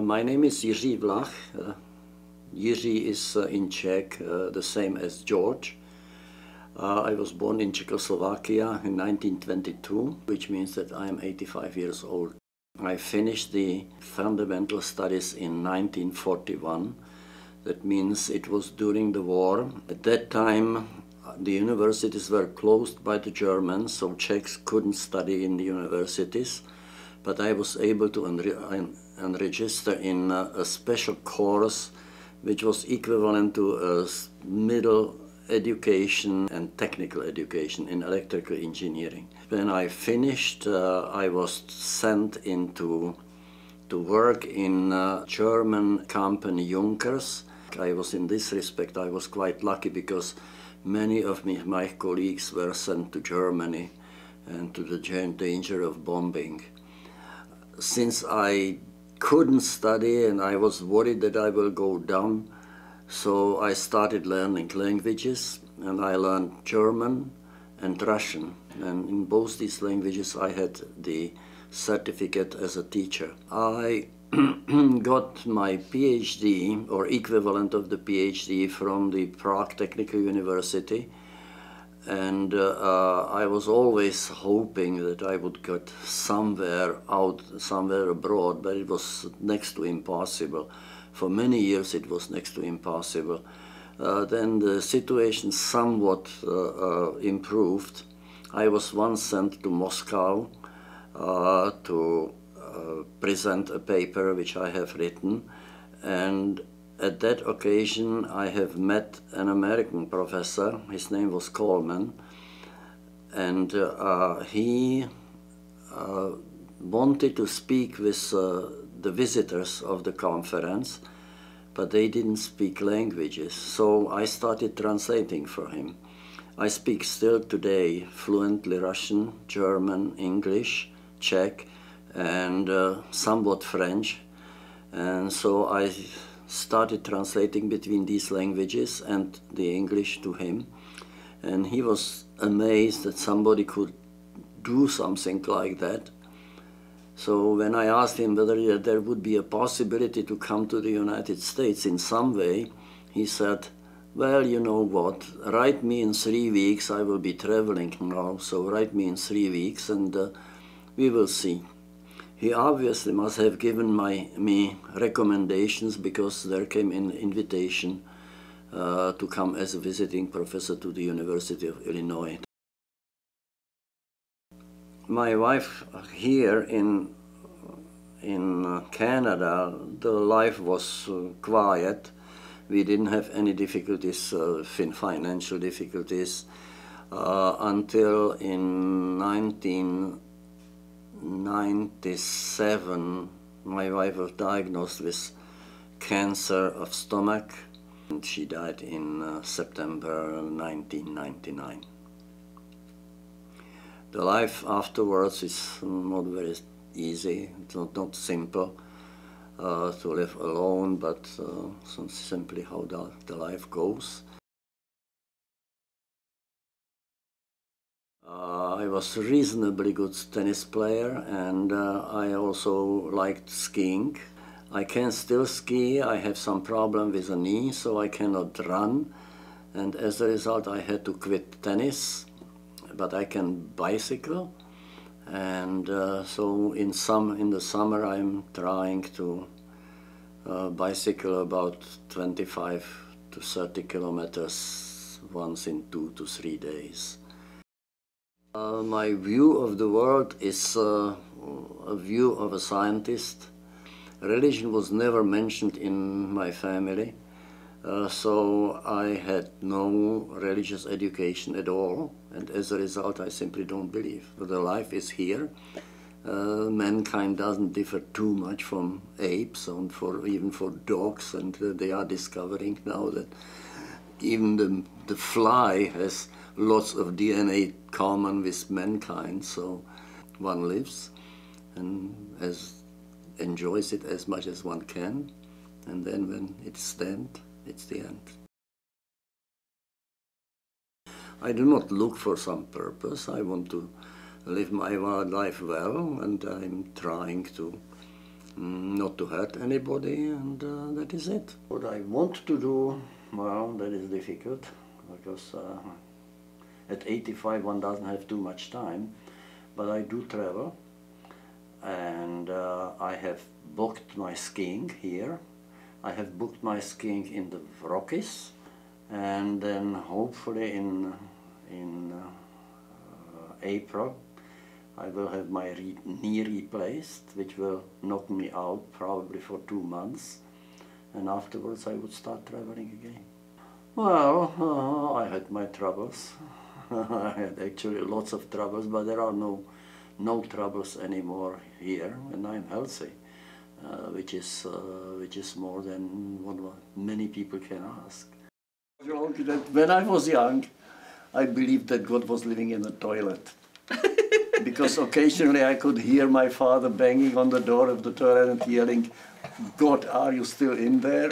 My name is Jiri Vlach. Jiri is in Czech the same as George. I was born in Czechoslovakia in 1922, which means that I am 85 years old. I finished the fundamental studies in 1941. That means it was during the war. At that time, the universities were closed by the Germans, so Czechs couldn't study in the universities. But I was able to register in a special course which was equivalent to a middle education and technical education in electrical engineering. When I finished, I was sent to work in a German company, Junkers. I was in this respect, I was quite lucky because many of my colleagues were sent to Germany and to the danger of bombing. Since I couldn't study and I was worried that I will go down, so I started learning languages, and I learned German and Russian. And in both these languages I had the certificate as a teacher. I got my PhD, or equivalent of the PhD, from the Prague Technical University. And I was always hoping that I would get somewhere abroad, but it was next to impossible. For many years it was next to impossible. Then the situation somewhat improved. I was once sent to Moscow to present a paper which I have written, and at that occasion I have met an American professor. His name was Coleman, and he wanted to speak with the visitors of the conference, but they didn't speak languages, so I started translating for him. I speak still today fluently Russian, German, English, Czech, and somewhat French, and so I started translating between these languages and the English to him, and he was amazed that somebody could do something like that. So when I asked him whether there would be a possibility to come to the United States in some way, he said, well, you know what, write me in 3 weeks, I will be traveling now, so write me in 3 weeks and we will see. He obviously must have given me recommendations, because there came an invitation to come as a visiting professor to the University of Illinois. My wife here in Canada, the life was quiet. We didn't have any difficulties, financial difficulties, until in 1997, my wife was diagnosed with cancer of stomach, and she died in September 1999. The life afterwards is not very easy. It's not simple to live alone, but simply how the life goes. I was a reasonably good tennis player, and I also liked skiing. I can still ski. I have some problem with the knee, so I cannot run, and as a result I had to quit tennis. But I can bicycle, and so in the summer I'm trying to bicycle about 25 to 30 kilometers once in 2 to 3 days. My view of the world is a view of a scientist. Religion was never mentioned in my family, so I had no religious education at all, and as a result I simply don't believe. The life is here. Mankind doesn't differ too much from apes, and even for dogs, and they are discovering now that even the fly has lots of DNA common with mankind, so one lives and enjoys it as much as one can, and then when it's dead, it's the end. I do not look for some purpose. I want to live my life well, and I'm trying to not to hurt anybody, and that is it. What I want to do, well, that is difficult, because at 85 one doesn't have too much time, but I do travel, and I have booked my skiing here. I have booked my skiing in the Rockies, and then hopefully in April I will have my knee replaced, which will knock me out probably for 2 months, and afterwards I would start traveling again. Well, I had my troubles. I had actually lots of troubles, but there are no troubles anymore here, and I'm healthy, which is more than what many people can ask. When I was young, I believed that God was living in the toilet. Because occasionally I could hear my father banging on the door of the toilet and yelling, "God, are you still in there?"